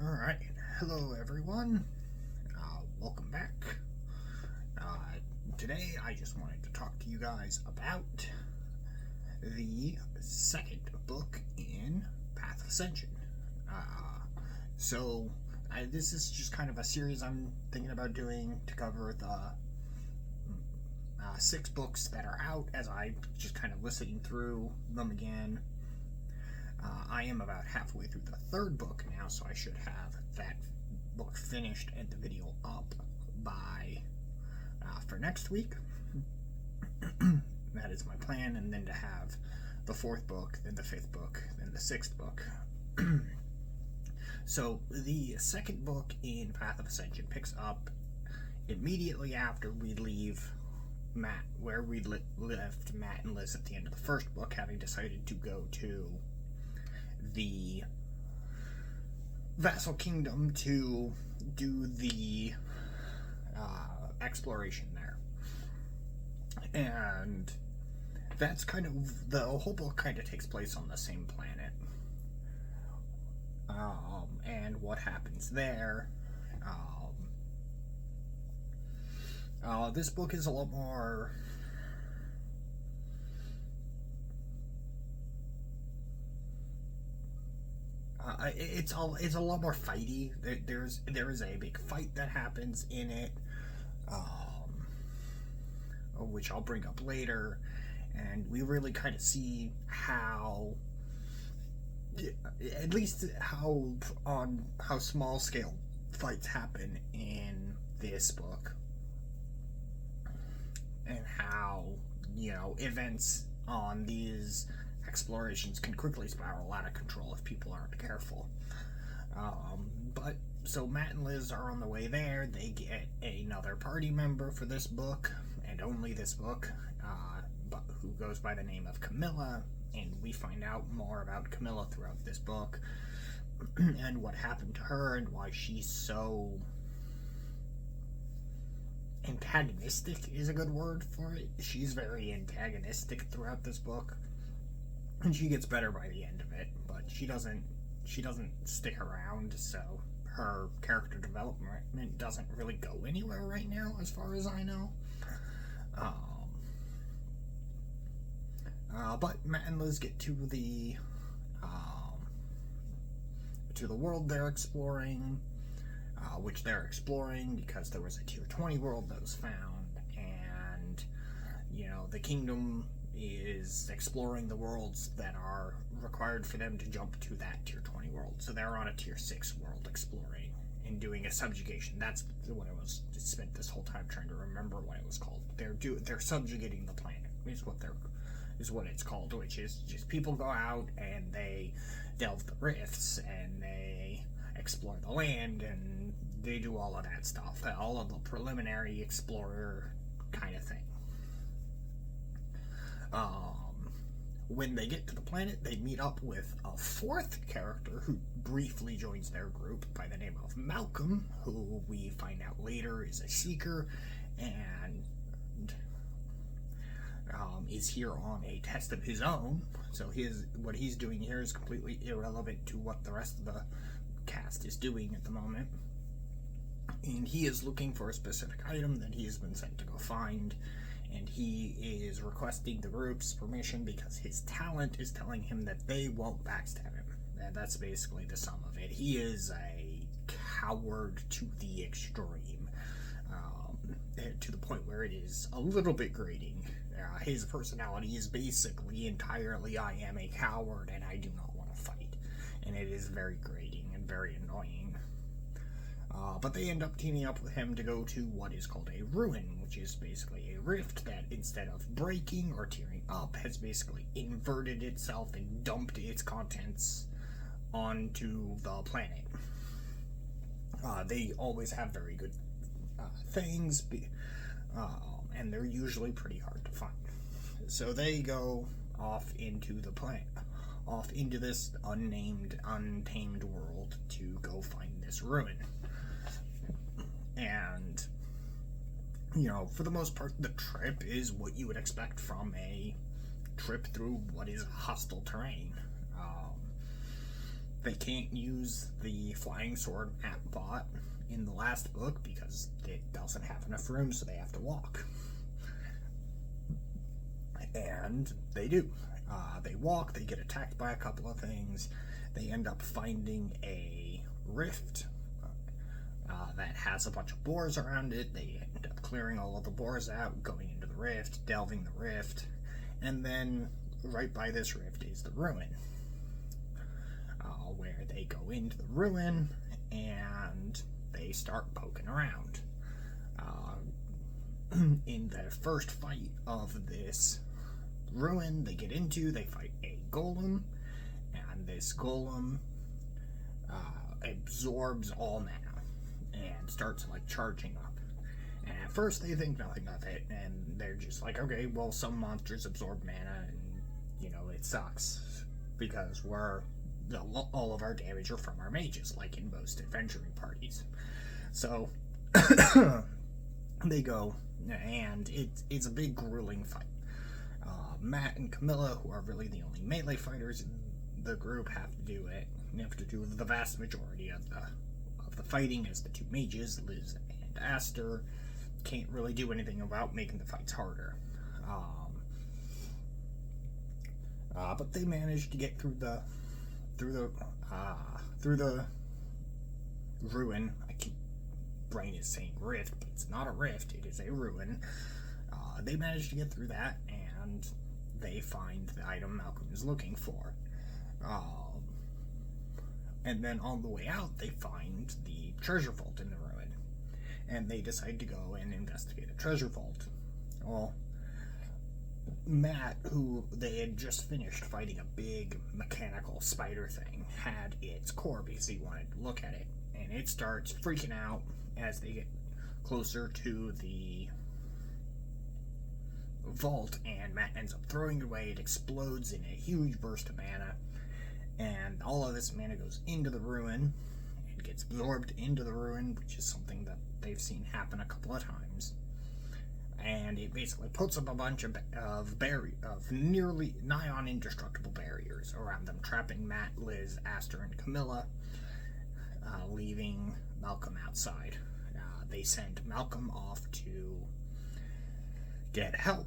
Alright, hello everyone. Welcome back. Today I just wanted to talk to you guys about the second book in Path of Ascension. This is just kind of a series I'm thinking about doing to cover the 6 books that are out as I just kind of listening through them again. I am about halfway through the 3rd book now, so I should have that book finished and the video up by for next week. That is my plan, and then to have the 4th book, then the 5th book, then the 6th book. So the 2nd book in Path of Ascension picks up immediately after we leave Matt, where we left Matt and Liz at the end of the 1st book, having decided to go to the Vassal Kingdom to do the exploration there. And that's kind of, the whole book kind of takes place on the same planet. And what happens there, this book is a lot more it's a lot more fighty. There is a big fight that happens in it, which I'll bring up later, and we really kind of see how, at least how small scale fights happen in this book, and how, events on these explorations can quickly spiral out of control if people aren't careful. So Matt and Liz are on the way there. They get another party member for this book, and only this book, but who goes by the name of Camilla, and we find out more about Camilla throughout this book, and what happened to her, and why she's so antagonistic is a good word for it. She's very antagonistic throughout this book, and she gets better by the end of it, but she doesn't stick around, so her character development doesn't really go anywhere right now, as far as I know. But Matt and Liz get to the world they're exploring, which they're exploring because there was a tier 20 world that was found, and the kingdom is exploring the worlds that are required for them to jump to that tier 20 world. So they're on a tier 6 world exploring and doing a subjugation. That's what I was spent this whole time trying to remember what it was called. They're subjugating the planet is what it's called, which is just people go out and they delve the rifts and they explore the land and they do all of that stuff, all of the preliminary explorer kind of thing. When they get to the planet, they meet up with a 4th character who briefly joins their group by the name of Malcolm, who we find out later is a seeker and is here on a test of his own. So what he's doing here is completely irrelevant to what the rest of the cast is doing at the moment. And he is looking for a specific item that he has been sent to go find, and he is requesting the group's permission because his talent is telling him that they won't backstab him. That's basically the sum of it. He is a coward to the extreme, to the point where it is a little bit grating. His personality is basically entirely, I am a coward and I do not want to fight, and it is very grating and very annoying. But they end up teaming up with him to go to what is called a ruin, which is basically a rift that, instead of breaking or tearing up, has basically inverted itself and dumped its contents onto the planet. They always have very good things, and they're usually pretty hard to find. So they go off into the planet, off into this untamed world to go find this ruin. And, for the most part, the trip is what you would expect from a trip through what is hostile terrain. They can't use the flying sword Matt bought in the last book because it doesn't have enough room, so they have to walk. And they do. They walk, they get attacked by a couple of things. They end up finding a rift that has a bunch of boars around it. They end up clearing all of the boars out, going into the rift, delving the rift, and then right by this rift is the ruin, where they go into the ruin and they start poking around. In the first fight of this ruin they get into, they fight a golem, and this golem absorbs all mana and starts like charging up. And at first they think nothing of it, and they're just like, okay, well, some monsters absorb mana, and you know, it sucks because all of our damage are from our mages, like in most adventuring parties. So they go, and it's a big grueling fight. Matt and Camilla, who are really the only melee fighters in the group, have to do it. They have to do the vast majority of the fighting as the two mages, Liz and Aster, can't really do anything about making the fights harder. But they manage to get through the ruin. Brain is saying rift, but it's not a rift, it is a ruin. They manage to get through that, and they find the item Malcolm is looking for. And then on the way out, they find the treasure vault in the ruin, and they decide to go and investigate a treasure vault. Well, Matt, who they had just finished fighting a big mechanical spider thing, had its core because he wanted to look at it, and it starts freaking out as they get closer to the vault, and Matt ends up throwing it away. It explodes in a huge burst of mana, and all of this mana goes into the ruin and gets absorbed into the ruin, which is something that they've seen happen a couple of times. And it basically puts up a bunch of nearly nigh on indestructible barriers around them, trapping Matt, Liz, Aster, and Camilla, leaving Malcolm outside. They send Malcolm off to get help,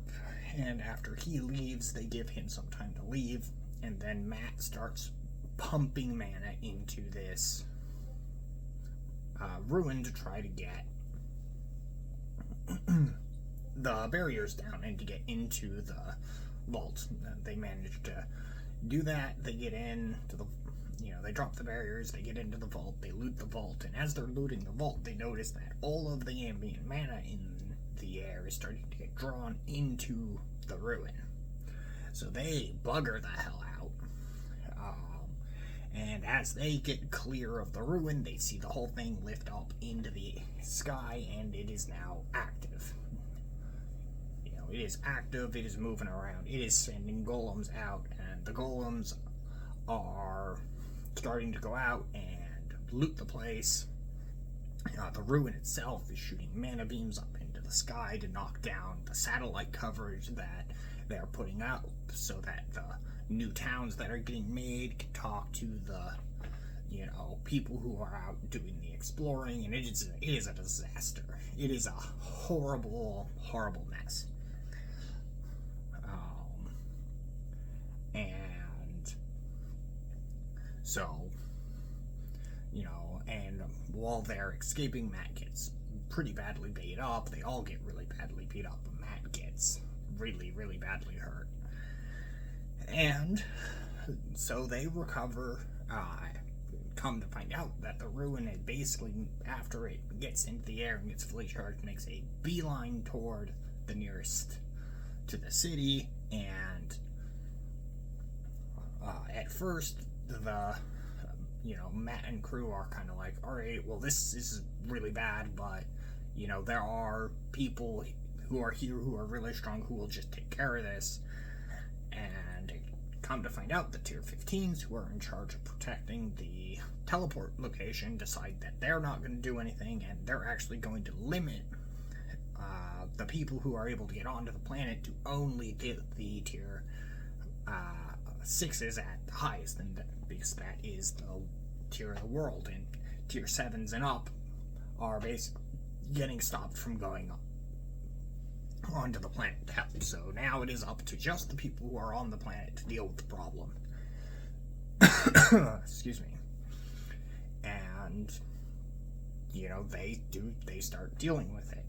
and after he leaves, they give him some time to leave, and then Matt starts pumping mana into this ruin to try to get the barriers down and to get into the vault. They manage to do that. They get into the, they drop the barriers, they get into the vault, they loot the vault, and as they're looting the vault, they notice that all of the ambient mana in the air is starting to get drawn into the ruin. So they bugger the hell out. And as they get clear of the ruin, they see the whole thing lift up into the sky, and it is now active. It is active, it is moving around, it is sending golems out, and the golems are starting to go out and loot the place. The ruin itself is shooting mana beams up into the sky to knock down the satellite coverage that they're putting out so that the new towns that are getting made can talk to the people who are out doing the exploring, and it is a disaster. It is a horrible, horrible mess. And so, and while they're escaping, Matt gets pretty badly beat up. They all get really badly beat up, but Matt gets really, really badly hurt. And so they recover, come to find out that the ruin is basically, after it gets into the air and gets fully charged, makes a beeline toward the nearest to the city, and at first, Matt and crew are kind of like, alright, well, this is really bad, but, there are people who are here who are really strong who will just take care of this. And come to find out, the Tier 15s who are in charge of protecting the teleport location decide that they're not going to do anything, and they're actually going to limit the people who are able to get onto the planet to only the Tier 6 is at the highest, and because that is the tier of the world, and tier 7s and up are basically getting stopped from going up onto the planet to help. So now it is up to just the people who are on the planet to deal with the problem. Excuse me. And they start dealing with it.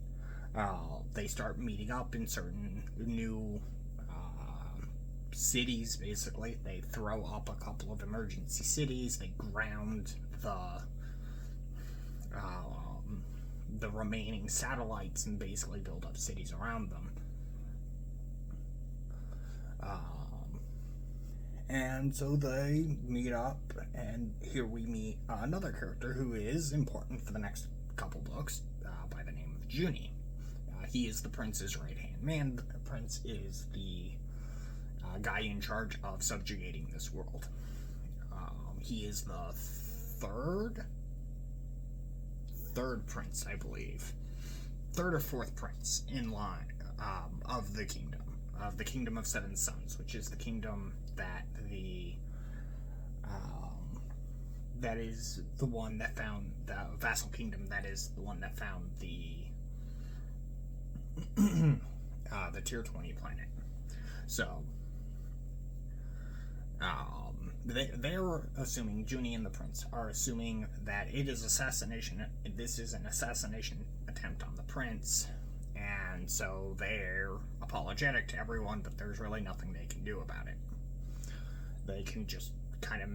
They start meeting up in certain new cities. Basically, they throw up a couple of emergency cities. They ground the remaining satellites and basically build up cities around them. And so they meet up, and here we meet another character who is important for the next couple books, by the name of Junie. He is the prince's right-hand man. The prince is the guy in charge of subjugating this world. He is the third prince, I believe. Third or fourth prince in line of the kingdom of Seven Suns, which is the kingdom that that is the one that found the vassal kingdom. That is the one that found the tier 20 planet. So they're assuming, Junie and the prince are assuming that it is assassination. This is an assassination attempt on the prince, and so they're apologetic to everyone, but there's really nothing they can do about it. They can just kind of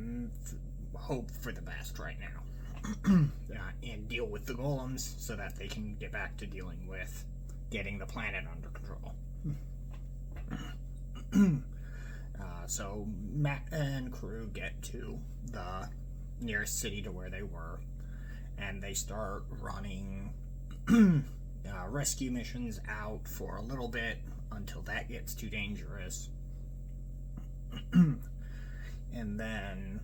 hope for the best right now. And deal with the golems so that they can get back to dealing with getting the planet under control. So Matt and crew get to the nearest city to where they were, and they start running rescue missions out for a little bit until that gets too dangerous. And then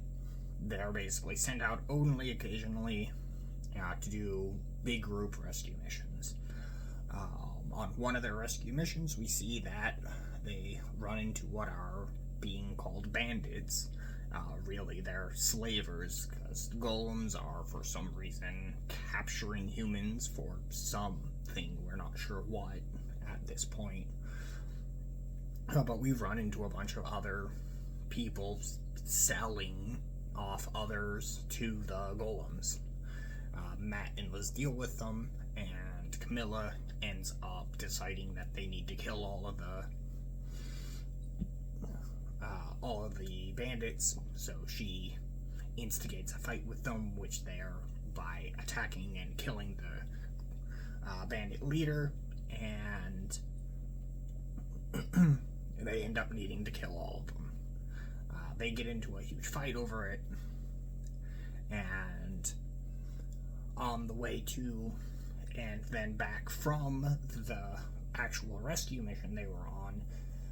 they're basically sent out only occasionally to do big group rescue missions. On one of their rescue missions, we see that they run into what are being called bandits. Really, they're slavers, because golems are, for some reason, capturing humans for something. We're not sure what at this point. But we've run into a bunch of other people selling off others to the golems. Matt and Liz deal with them, and Camilla ends up deciding that they need to kill all of the bandits, so she instigates a fight with them, which they're by attacking and killing the bandit leader, and they end up needing to kill all of them. They get into a huge fight over it, and on the way to and then back from the actual rescue mission they were on,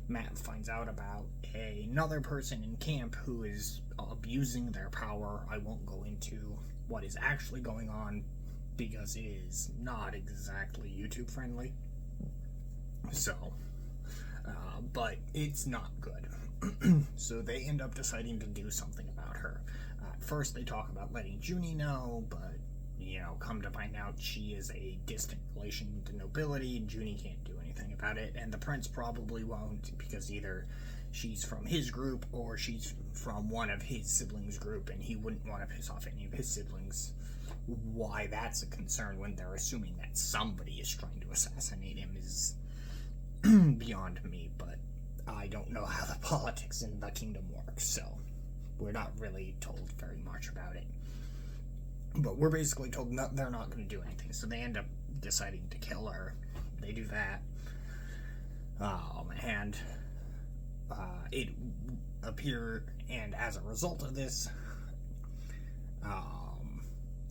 Matt finds out about another person in camp who is abusing their power. I won't go into what is actually going on because it is not exactly YouTube friendly. So, but it's not good. So they end up deciding to do something about her. At first they talk about letting Junie know, but come to find out she is a distant relation to nobility, and Junie can't do anything about it, and the prince probably won't, because either she's from his group or she's from one of his siblings' group, and he wouldn't want to piss off any of his siblings. Why that's a concern when they're assuming that somebody is trying to assassinate him is beyond me, but I don't know how the politics in the kingdom works, so we're not really told very much about it. But we're basically told they're not going to do anything, so they end up deciding to kill her. They do that, and it appears, and as a result of this,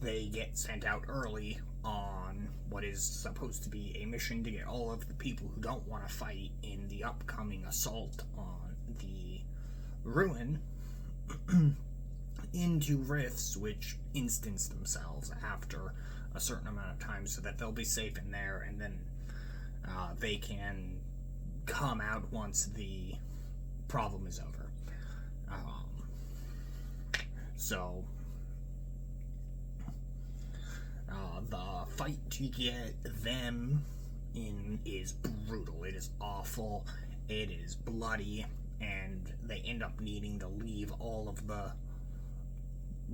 they get sent out early on what is supposed to be a mission to get all of the people who don't want to fight in the upcoming assault on the ruin into rifts which instance themselves after a certain amount of time, so that they'll be safe in there, and then they can come out once the problem is over. So the fight to get them in is brutal. It is awful. It is bloody, and they end up needing to leave all of the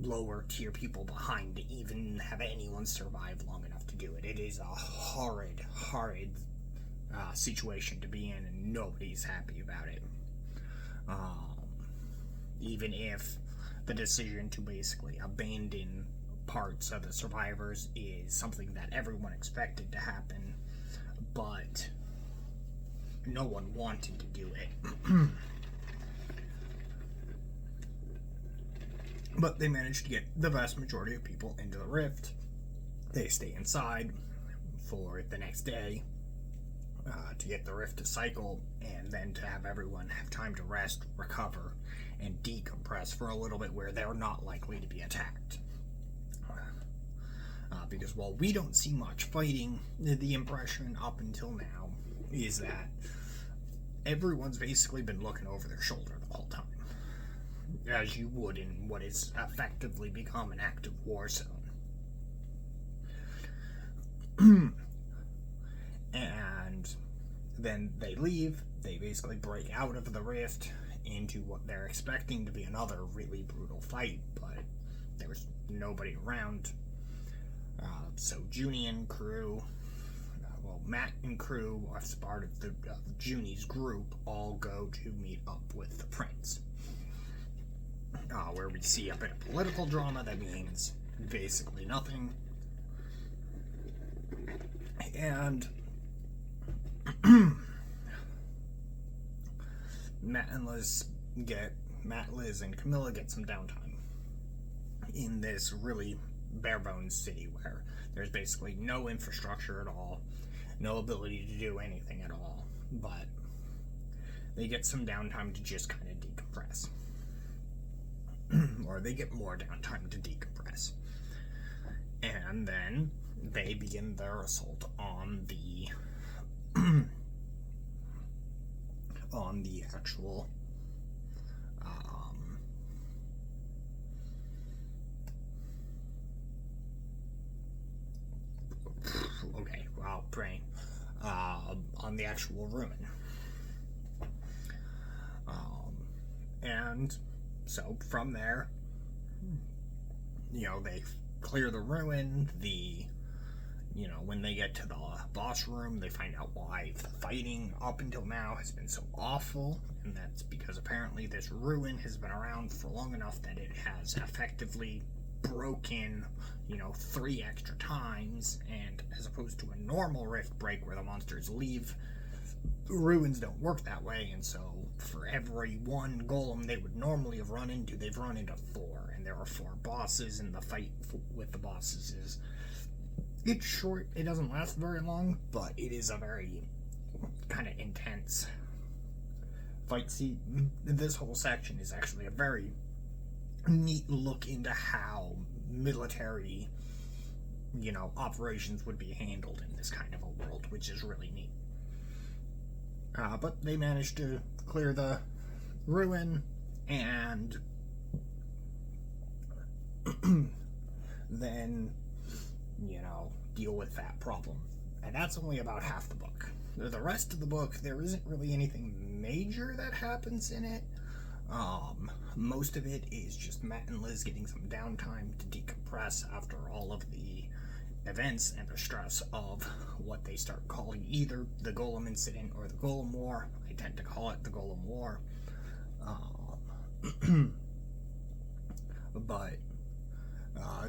lower tier people behind to even have anyone survive long enough to do it. It is a horrid situation to be in, and nobody's happy about it. Even if the decision to basically abandon parts of the survivors is something that everyone expected to happen, but no one wanted to do it. But they managed to get the vast majority of people into the rift. They stay inside for the next day to get the rift to cycle, and then to have everyone have time to rest, recover, and decompress for a little bit where they're not likely to be attacked. Because while we don't see much fighting, the impression up until now is that everyone's basically been looking over their shoulder the whole time, as you would in what is effectively become an active war zone. And then they leave. They basically break out of the rift into what they're expecting to be another really brutal fight, but there's nobody around. So Junie and crew, Matt and crew, as part of the Junie's group, all go to meet up with the prince. Where we see a bit of political drama that means basically nothing. And Matt, Liz, and Camilla get some downtime in this really bare-bones city where there's basically no infrastructure at all, no ability to do anything at all, but they get some downtime to just kind of decompress. Or they get more downtime to decompress. And then they begin their assault on the on the actual brain on the actual ruin. And so from there, they clear the ruin. When they get to the boss room, they find out why the fighting up until now has been so awful, and that's because apparently this ruin has been around for long enough that it has effectively broken 3 extra times, and as opposed to a normal rift break where the monsters leave, ruins don't work that way, and so for every one golem they would normally have run into, they've run into 4, and there are 4 bosses, and the fight with the bosses it's short. It doesn't last very long, but it is a very kind of intense fight. See, this whole section is actually a very neat look into how military operations would be handled in this kind of a world, which is really neat. But they managed to clear the ruin and then deal with that problem. And that's only about half the book. The rest of the book, there isn't really anything major that happens in it. Most of it is just Matt and Liz getting some downtime to decompress after all of the events and the stress of what they start calling either the Golem Incident or the Golem War. I tend to call it the Golem War. But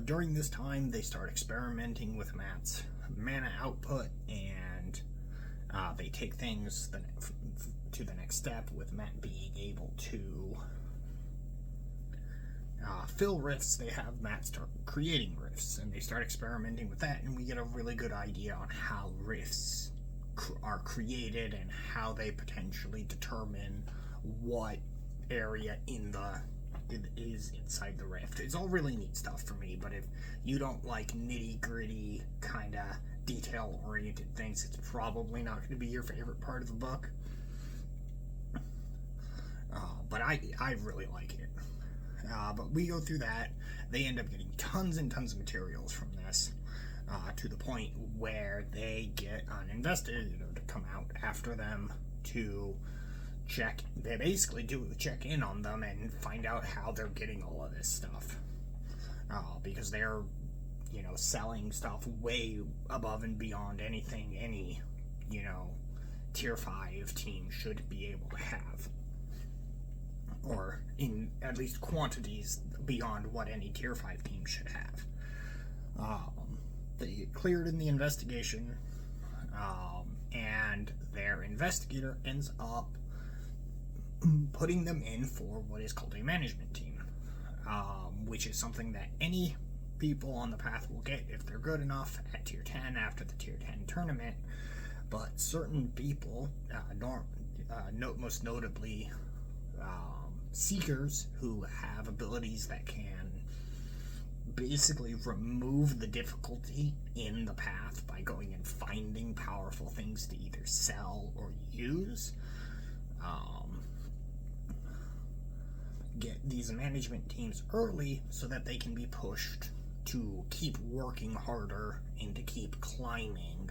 during this time, they start experimenting with Matt's mana output, and they take things to the next step, with Matt being able to fill rifts. They have Matt start creating rifts, and they start experimenting with that, and we get a really good idea on how rifts are created and how they potentially determine what area is inside the rift. It's all really neat stuff for me, but if you don't like nitty-gritty kind of detail-oriented things, it's probably not going to be your favorite part of the book. But I really like it. But we go through that. They end up getting tons and tons of materials from this, to the point where they get an investigator to come out after them to check. They basically do check in on them and find out how they're getting all of this stuff, because they're, selling stuff way above and beyond anything any, tier 5 team should be able to have, or in at least quantities beyond what any tier 5 team should have. They get cleared in the investigation, and their investigator ends up putting them in for what is called a management team, which is something that any people on the path will get if they're good enough at tier 10 after the tier 10 tournament. But certain people, most notably seekers, who have abilities that can basically remove the difficulty in the path by going and finding powerful things to either sell or use, get these management teams early so that they can be pushed to keep working harder and to keep climbing.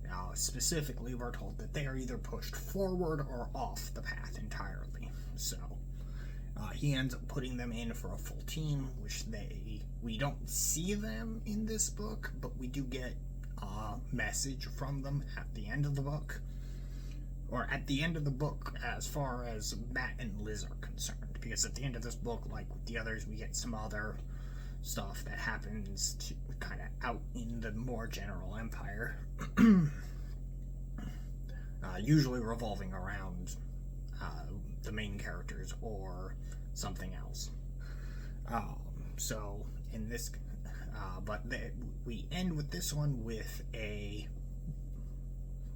Now, specifically, we're told that they are either pushed forward or off the path entirely. So, he ends up putting them in for a full team, which we don't see them in this book, but we do get a message from them at the end of the book. Or at the end of the book, as far as Matt and Liz are concerned. Because at the end of this book, like with the others, we get some other stuff that happens to kind of out in the more general empire. Usually revolving around the main characters or something else. So in this, we end with this one with a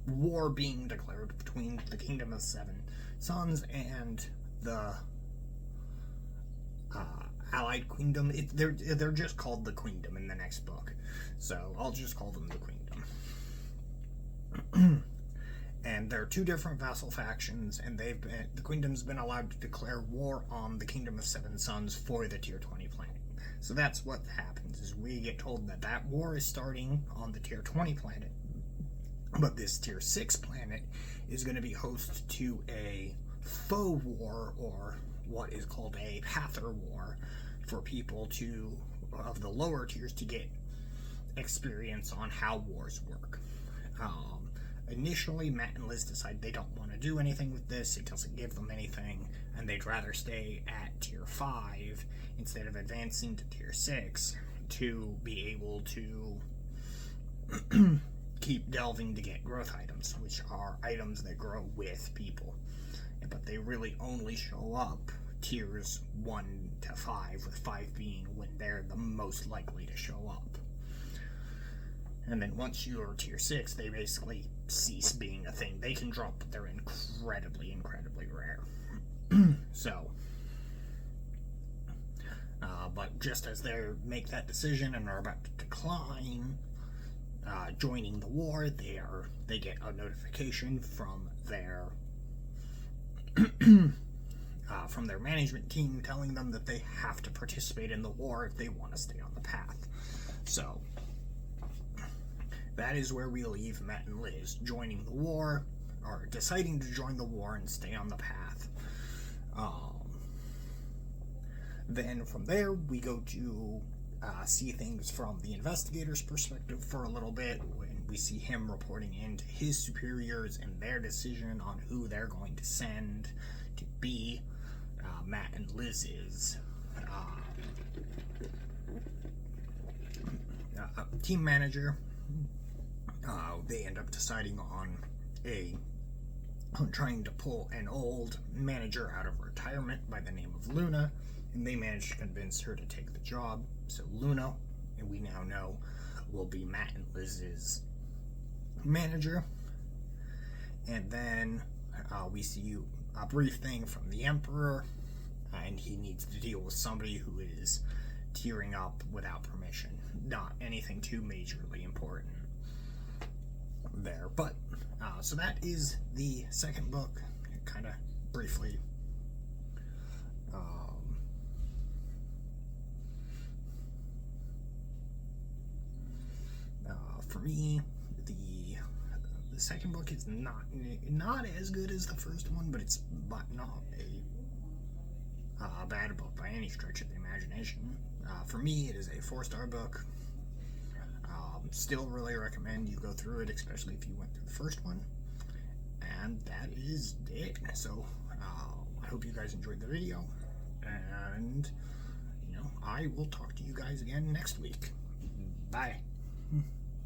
war being declared between the Kingdom of Seven Sons and the Allied Queendom. They're just called the Queendom in the next book, so I'll just call them the Queendom. And there are two different vassal factions, and the Queendom's been allowed to declare war on the Kingdom of Seven Sons for the Tier 20 planet. So that's what happens, is we get told that war is starting on the Tier 20 planet, but this Tier 6 planet is going to be host to a faux war, or what is called a Pather War, for people of the lower tiers to get experience on how wars work. Initially, Matt and Liz decide they don't want to do anything with this. It doesn't give them anything, and they'd rather stay at Tier 5 instead of advancing to Tier 6 to be able to keep delving to get growth items, which are items that grow with people. But they really only show up tiers 1 to 5, with 5 being when they're the most likely to show up. And then once you're tier 6, they basically cease being a thing. They can drop, but they're incredibly, incredibly rare. So, but just as they make that decision and are about to decline joining the war, they get a notification from their management team telling them that they have to participate in the war if they want to stay on the path. So that is where we leave Matt and Liz, joining the war, or deciding to join the war and stay on the path. Then from there, we go to see things from the investigator's perspective for a little bit, when we see him reporting in to his superiors and their decision on who they're going to send to be Matt and Liz's team manager. They end up deciding on trying to pull an old manager out of retirement by the name of Luna, and they manage to convince her to take the job. So Luna, and we now know, will be Matt and Liz's manager. And then we see a brief thing from the Emperor, and he needs to deal with somebody who is tearing up without permission. Not anything too majorly important there, but so that is the second book, kind of briefly for me, the second book is not as good as the first one, but it's not a bad book by any stretch of the imagination. For me, it is a 4-star book. Still really recommend you go through it, especially if you went through the first one. And that is it. So I hope you guys enjoyed the video, and I will talk to you guys again next week. Bye.